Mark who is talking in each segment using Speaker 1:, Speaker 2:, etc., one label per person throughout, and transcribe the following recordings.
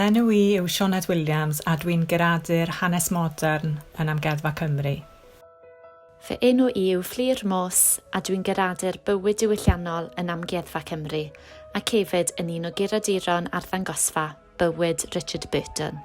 Speaker 1: Enw I yw Sioned Williams a dwi'n geradur hanes modern yn Amgueddfa Cymru.
Speaker 2: Fy enw I yw Fflir Mos a dwi'n geradur bywyd diwylliannol yn Amgueddfa Cymru ac hefyd yn un o geraduron arddangosfa bywyd Richard Burton.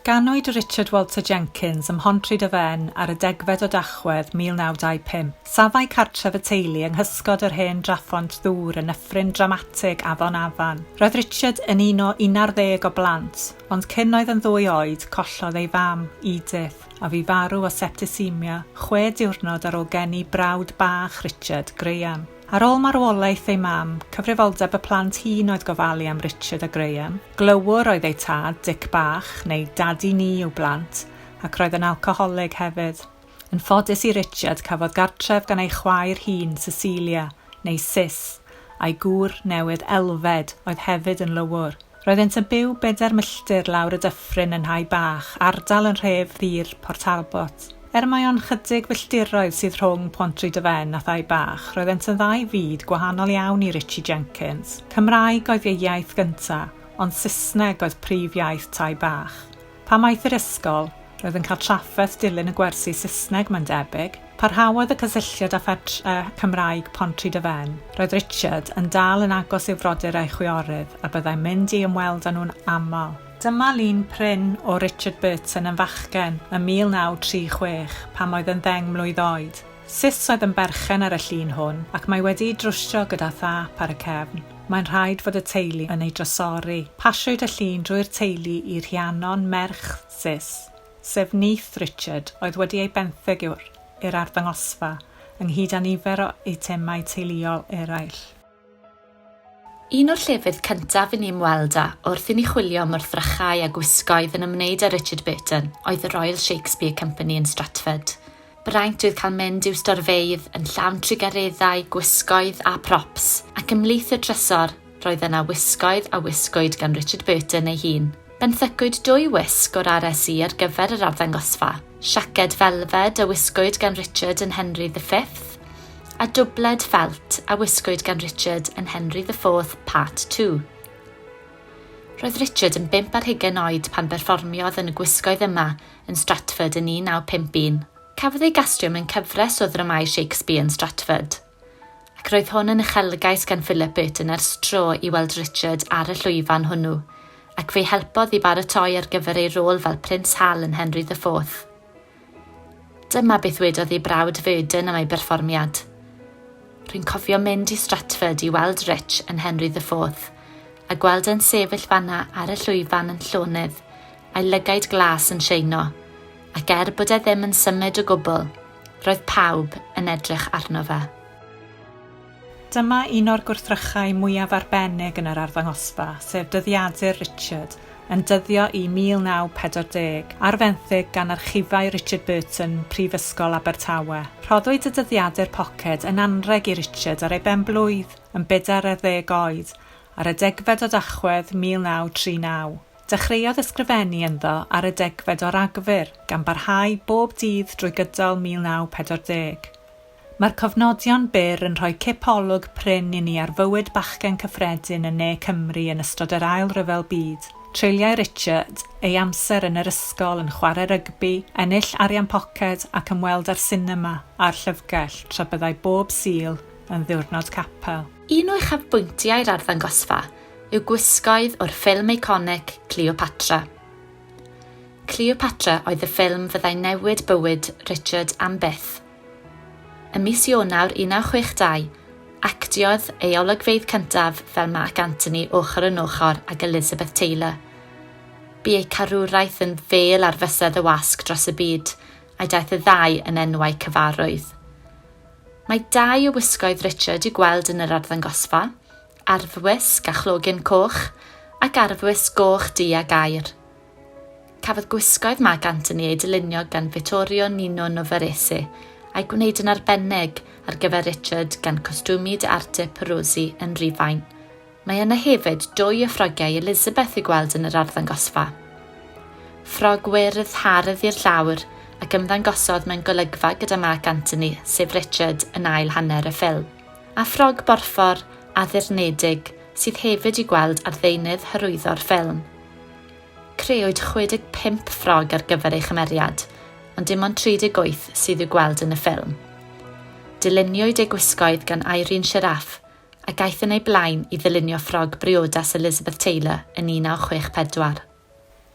Speaker 1: Ganwyd Richard Walter Jenkins ym Mhontryd y Fen ar y 10 o Dachwedd 1925. Safai cartref y teulu yng nghysgod yr hen draphont ddŵr yn Nyffryn Dramatig Afon Afan. Roedd Richard yn un o 11 o blant, ond cyn oedd yn 2 oed, collodd ei fam, Edith, a fu farw o septicemia 6 diwrnod ar ôl geni brawd bach Richard, Graham. Ar ôl marwolaeth ei mam, cyfrifoldeb y plant hŷn oedd gofalu am Richard a Graham. Glywwr oedd ei tad, Dick Bach, neu Daddy Ni yw blant, ac roedd yn alcoholig hefyd. Yn ffodus i Richard cafodd gartref gan ei chwaer hŷn, Cecilia, neu Sis, a'i gŵr newydd Elfed oedd hefyd yn lywwr. Roeddent yn byw 4 milltir lawr y dyffryn yn Nhai Bach, ardal yn nhref ddir Port Talbot. Mae o'n chydig filltiroedd sydd rhwng Mhontryd y Fen a Thai Bach, roeddent yn 2 fyd gwahanol iawn i Richie Jenkins. Cymraeg oedd ei iaith gyntaf, ond Saesneg oedd prif iaith Thai Bach. Pam aeth i'r ysgol, roedd yn cael trafferth dilyn y gwersi Saesneg mae'n debyg. Parhaodd y cysylltiad â phetre Cymraeg Mhontryd y Fen. Roedd Richard yn dal yn agos i'w frodyr a'i chwiorydd a byddai'n mynd i ymweld â nhw'n aml. Dyma lun prin o Richard Burton yn fachgen ym 1936 pam oedd yn 10 mlwydd oed. Sis oedd yn berchen ar y llun hwn ac mae wedi'i drwsio gyda thap ar y cefn. Mae'n rhaid fod y teulu yn ei drysori. Pasiwyd y llun drwy'r teulu i Rhiannon merch Sis, sef nyth Richard oedd wedi ei benthyg i'r arddangosfa ynghyd â nifer o eitemau teuluol eraill.
Speaker 2: Un o'r llefydd cyntaf i ni ymweld â wrth i ni chwilio am wrthrychau a gwisgoedd yn ymwneud â Richard Burton oedd y Royal Shakespeare Company yn Stratford. Braint oedd cael mynd i'w storfeydd yn llawn trigareddau, gwisgoedd a props, ac ymhlith y drysor roedd yna wisgoedd a wisgwyd gan Richard Burton ei hun. Benthycwyd 2 wisg o'r RSI ar gyfer yr arddangosfa, siaced felfed a wisgwyd gan Richard yn Henry V, a dwbled ffelt a wisgwyd gan Richard yn Henry IV Part 2. Roedd Richard yn 5 ar 20 oed pan berfformiodd yn y gwisgoedd yma yn Stratford yn 1951. Cafodd ei gastio mewn cyfres o ddramâu Shakespeare yn Stratford, ac roedd hwn yn uchelgais gan Philip Burton ers tro i weld Richard ar y llwyfan hwnnw, ac fe'i helpodd i baratoi ar gyfer ei rôl fel Prince Hal yn Henry IV. Dyma beth wedodd ei brawd Burton am ei berfformiad. Rwy'n cofio mynd i Stratford i weld Rich yn Henry IV, a gweld yn sefyll fanna ar y llwyfan yn llonydd, a'i lygaid glas yn sheino, ac bod e ddim yn symud o gwbl, roedd pawb yn edrych arno fe.
Speaker 1: Dyma un o'r gwrthrychau mwyaf arbennig yn yr arddangosfa, sef dyddiadur Richard, yn dyddio i 1940, ar fenthyg gan archifau Richard Burton, Prifysgol Abertawe. Rhoddwyd y dyddiadur poced yn anreg i Richard ar ei benblwydd yn 40 oed, ar y 10 o Dachwedd 1939. Dechreuodd ysgrifennu ynddo ar y 10 o Ragfyr, gan barhau bob dydd drwy gydol 1940. Mae'r cofnodion byr yn rhoi cipolwg prin i ni ar fywyd bachgen cyffredin yn Ne Cymru yn ystod yr Ail Ryfel Byd. Treiliau Richard ei amser yn yr ysgol yn chwarae rygbi, ennill arian poced ac ymweld â'r sinema a'r llyfrgell tra byddai bob Sul yn ddiwrnod capel.
Speaker 2: Un o uchafbwyntiau'r arddangosfa yw gwisgoedd o'r ffilm eiconic Cleopatra. Cleopatra oedd y ffilm fyddai newid bywyd Richard am byth. Ym mis Ionawr 1962, actiodd ei olygfeydd cyntaf fel Mark Antony ochr yn ochr ag Elizabeth Taylor. Bu ei carwraeth yn fel ar fysedd y wasg dros y byd, a daeth y 2 yn enwau cyfarwydd. Mae 2 o wisgoedd Richard i gweld yn yr arddangosfa, arfwisg a chlogyn coch ac arfwisg goch du a gair. Cafodd gwisgoedd Mark Antony ei dylunio gan Vittorio Nino Novarese a'i gwneud yn arbennig ar gyfer Richard gan costwmi d'arte Perosi yn Rhufain. Mae yna hefyd 2 o ffrogiau Elizabeth i gweld yn yr arddangosfa. Ffrog wyrdd hardd i'r llawr ac ymddangosodd mewn golygfa gyda Mark Antony, sef Richard yn ail hanner y ffilm. A ffrog borffor addurnedig sydd hefyd i gweld ar ddeunydd hyrwyddo'r ffilm. Creuwyd 65 ffrog ar gyfer ei chymeriad, ond dim ond 38 sydd i'w gweld yn y ffilm. Dyluniwyd ei gwisgoedd gan Irene Sharaff a gaeth yn ei blaen i ddilynio ffrog briodas Elizabeth Taylor yn 1964.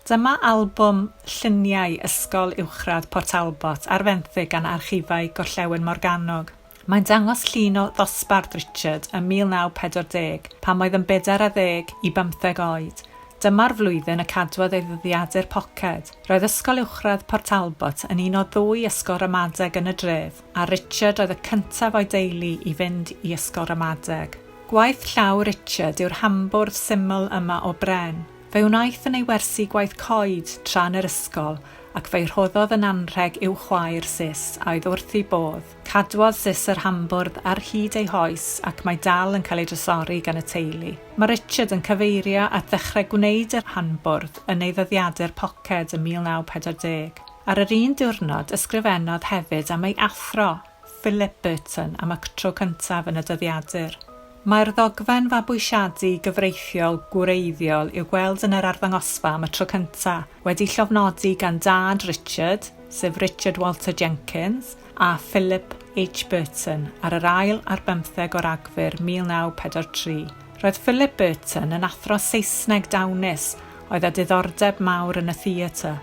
Speaker 1: Dyma albwm lluniau Ysgol Uwchradd Port Talbot ar fenthyg gan archifau Gorllewin Morgannwg. Mae'n dangos llun o ddosbarth Richard yn 1940 pan oedd yn 40 i 15 oed. Dyma'r flwyddyn y cadwodd ei ddyddiadur poced. Roedd Ysgol Uwchradd Port Talbot yn un o 2 ysgol ramadeg yn y dref, a Richard oedd y cyntaf o'i deulu i fynd i ysgol ramadeg. Gwaith llaw Richard yw'r hambwrdd syml yma o Bren. Fe wnaeth yn ei wersi gwaith coed tra'n yr ysgol ac fe rhoddodd yn anrheg i'w chwaer Sis a oedd wrth ei bodd. Cadwodd Sis yr hambwrdd ar hyd ei hoes ac mae dal yn cael ei drysori gan y teulu. Mae Richard yn cyfeirio at ddechrau gwneud yr hambwrdd yn ei ddyddiadur poced yn 1940. Ar yr un diwrnod ysgrifennodd hefyd am ei athro, Philip Burton, am y tro cyntaf yn y dyddiadur. Mae'r ddogfen fabwysiadu gyfreithiol gwreiddiol i'w gweld yn yr arddangosfa am y tro cyntaf, wedi llofnodi gan dad Richard, sef Richard Walter Jenkins, a Philip H. Burton ar yr ail ar 15 o Ragfyr 1943. Roedd Philip Burton yn athro Saesneg dawnus oedd â diddordeb mawr yn y theatr.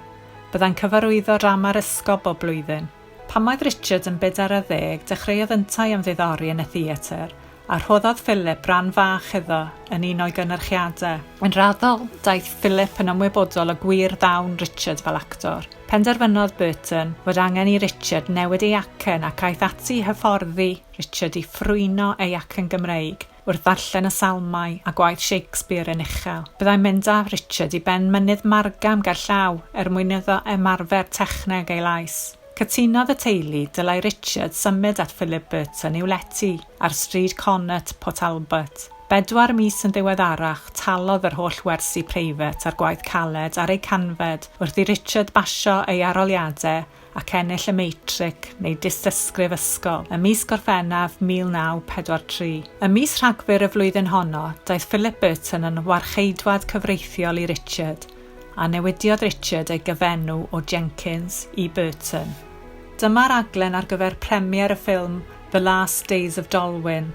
Speaker 1: Byddai'n cyfarwyddo drama'r ysgol bob blwyddyn. Pan oedd Richard yn 40, dechreuodd yntau am ddiddori yn y theatr, a rhoddodd Philip ran fach iddo yn un o'i gynyrchiadau. Yn raddol, daeth Philip yn ymwybodol o gwir ddawn Richard fel actor. Penderfynodd Burton fod angen i Richard newid ei acen ac aeth ati hyfforddi Richard i ffrwyno ei acen Gymreig wrth ddarllen y salmau a gwaith Shakespeare yn uchel. Byddai'n mynd â Richard i ben mynydd Margam gerllaw mwyn iddo ymarfer techneg ei lais. Cytunodd y teulu dylai Richard symud at Philip Burton i'w leti ar stryd Connaught, Port Talbot. 4 mis yn ddiweddarach talodd yr holl wersi preifat ar gwaith caled ar ei canfed wrth i Richard basio ei aroliadau ac ennill y meitric neu dystysgrif ysgol ym mis Gorffennaf 1943. Ym mis Rhagfyr y flwyddyn honno, daeth Philip Burton yn warcheidwad cyfreithiol i Richard a newidiodd Richard ei gyfenw o Jenkins i Burton. Dyma'r raglen ar gyfer premier y ffilm The Last Days of Dolwyn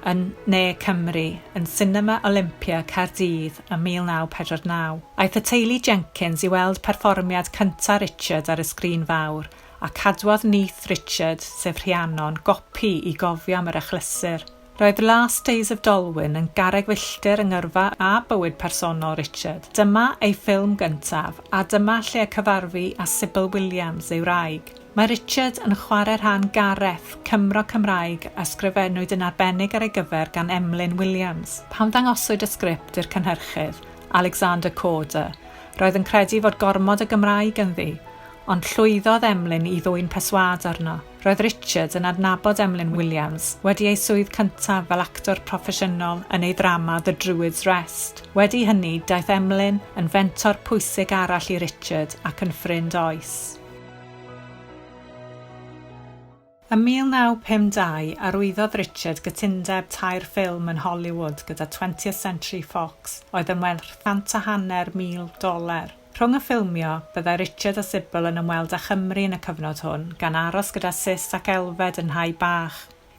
Speaker 1: yn Ne Cymru yn Cinema Olympia Caerdydd yn 1949. Aeth y teulu Jenkins i weld perfformiad cyntaf Richard ar y sgrin fawr a cadwodd Neith Richard, sef Rhiannon, gopi i gofio am yr achlysur. Roedd The Last Days of Dolwyn yn garreg filltir yng ngyrfa a bywyd personol Richard. Dyma ei ffilm gyntaf a dyma lle y cyfarfu â Sybil Williams ei wraig. Mae Richard yn chwarae rhan Gareth, Cymro Cymraeg, a ysgrifennwyd yn arbennig ar ei gyfer gan Emlyn Williams. Pam ddangoswyd y sgript i'r cynhyrchydd, Alexander Corder, roedd yn credu fod gormod y Gymraeg yn ddi, ond llwyddodd Emlyn i ddwyn perswad arno. Roedd Richard yn adnabod Emlyn Williams wedi ei swydd cyntaf fel actor proffesiynol yn ei ddrama The Druid's Rest. Wedi hynny, daeth Emlyn yn fentor pwysig arall i Richard ac yn ffrind oes. Ym 1952, arwyddodd Richard gytundeb 3 ffilm yn Hollywood gyda 20th Century Fox oedd yn werth $150,000. Rhwng y ffilmio, byddai Richard a Sybil yn ymweld â Chymru yn y cyfnod hwn, gan aros gyda Sis ac Elfed yn Nhai Bach.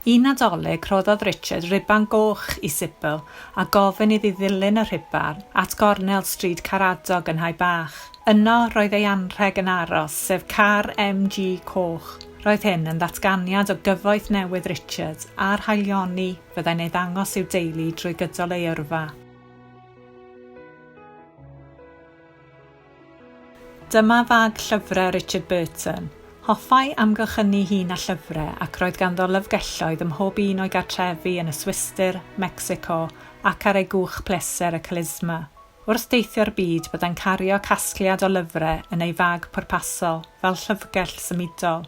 Speaker 1: Un Nadolig rhoddodd Richard riban goch i Sybil a gofyn iddi ddilyn y rhiban at Gornel Street Caradog yn Nhai Bach. Yno roedd ei anrheg yn aros, sef car MG coch. Roedd hyn yn ddatganiad o gyfoeth newydd Richard a'r haelioni fyddai'n ei ddangos i'w deulu drwy gydol ei yrfa. Dyma fag llyfrau Richard Burton. Hoffai amgylchynu hun a llyfrau ac roedd ganddo lyfgelloedd ym mhob un o'i gartrefi yn y Swistir, Mecsico ac ar ei gwch pleser y Clisma. Wrth deithio'r byd byddai'n cario casgliad o lyfrau yn ei fag pwrpasol fel llyfrgell symudol.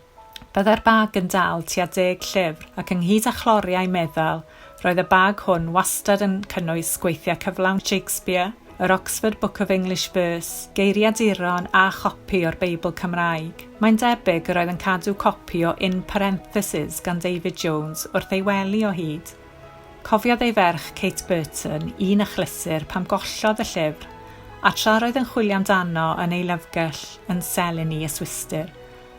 Speaker 1: Byddai'r bag yn dal tua 10 llyfr ac ynghyd â chloriau meddal, roedd y bag hwn wastad yn cynnwys gweithiau cyflawn Shakespeare, yr Oxford Book of English Verse, geiriaduron a chopi o'r Beibl Cymraeg. Mae'n debyg yr oedd yn cadw copi o In Parentheses gan David Jones wrth ei wely o hyd. Cofiodd ei ferch Kate Burton un achlysur pam gollodd y llyfr, a tra roedd yn chwilio amdano yn ei lyfrgell yn Selini y Swistir,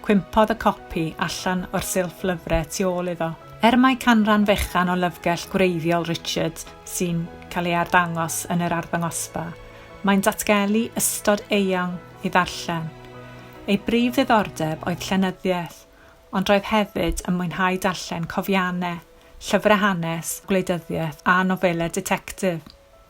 Speaker 1: cwympodd y copi allan o'r silff lyfrau tu ôl iddo. Mai canran fechan o lyfrgell gwreiddiol Richard sy'n cael ei arddangos yn yr arddangosfa, mae'n datgelu ystod eang i ddarllen. Ei brif ddiddordeb oedd llenyddiaeth, ond roedd hefyd yn mwynhau darllen cofiannau, llyfrau hanes, gwleidyddiaeth a nofelau detectif.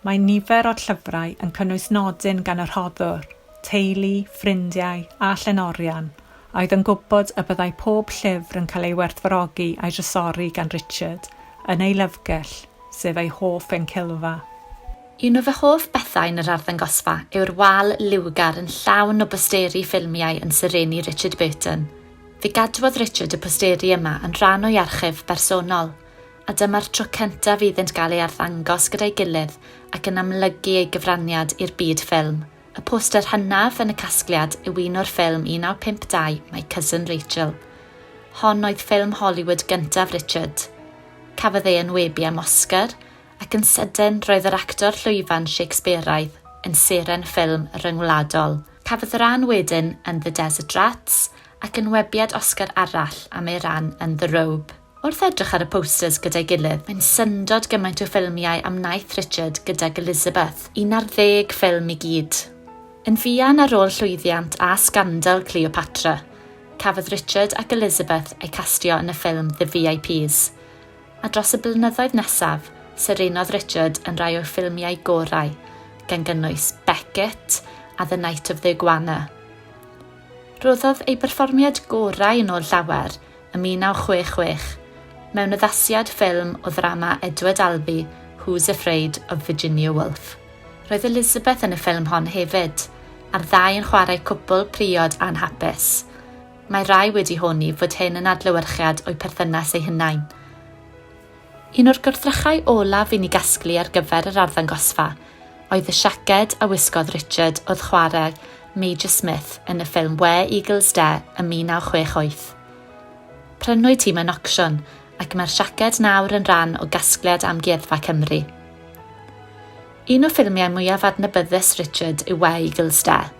Speaker 1: Mae nifer o'r llyfrau yn cynnwys nodyn gan yr rhoddwr, teulu, ffrindiau a llenorian, a oedd yn gwybod y byddai pob llyfr yn cael ei werthfawrogi a'i drysori gan Richard yn ei lyfrgell, sef ei hoff encilfa.
Speaker 2: Un o fy hoff bethau yn yr arddangosfa yw'r wal liwgar yn llawn o posteri ffilmiau yn syrenu Richard Burton. Fe gadwodd Richard y posteri yma yn rhan o'i archif bersonol, a dyma'r tro cyntaf iddynt gael ei arddangos gyda'i gilydd ac yn amlygu ei gyfraniad i'r byd ffilm. Y poster hynaf yn y casgliad yw un o'r ffilm 1952 My Cousin Rachel. Hon oedd ffilm Hollywood gyntaf Richard. Cafodd ei enwebu am Oscar, ac yn sydyn roedd yr actor llwyfan Shakespeareaidd yn seren ffilm ryngwladol. Cafodd y ran wedyn yn The Desert Rats ac yn webiad Oscar arall am ei ran yn The Robe. Wrth edrych ar y posters gyda'i gilydd, mae'n syndod gymaint o ffilmiau am naeth Richard gydag Elizabeth, 11 ffilm i gyd. Yn fuan ar ôl llwyddiant a sgandal Cleopatra, cafodd Richard ac Elizabeth eu castio yn y ffilm The VIPs, a dros y blynyddoedd nesaf, syrenodd Richard yn rai o'r ffilmiau gorau, gan gynnwys Beckett a The Night of the Iguana. Roddodd ei berfformiad gorau yn ôl llawer ym 1966, mewn addasiad ffilm o ddrama Edward Albee, Who's Afraid of Virginia Woolf. Roedd Elizabeth yn y ffilm hon hefyd, a'r ddau yn chwarae cwpl priod anhapus. Mae rai wedi honni fod hyn yn adlewyrchiad o'i perthynas ei hunain. Un o'r gwrthrychau olaf i ni gasglu ar gyfer yr arddangosfa oedd y siaced a wisgodd Richard oedd chwarae Major Smith yn y ffilm Where Eagles Dare ym 1968. Prynwyd hi mewn ocsiwn, ac mae'r siaced nawr yn rhan o gasgliad amgueddfa Cymru. Un o ffilmiau mwyaf adnabyddus Richard yw Where Eagles Dare,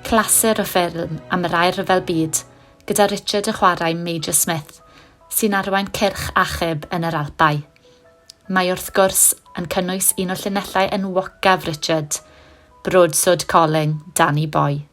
Speaker 2: clasur o ffilm am yr air ryfel byd, gyda Richard yn chwarae Major Smith, sy'n arwain cyrch achub yn yr Alpau. Mae wrth gwrs yn cynnwys un o llinellau enwocaf Richard, Broadsword Calling, Danny Boy.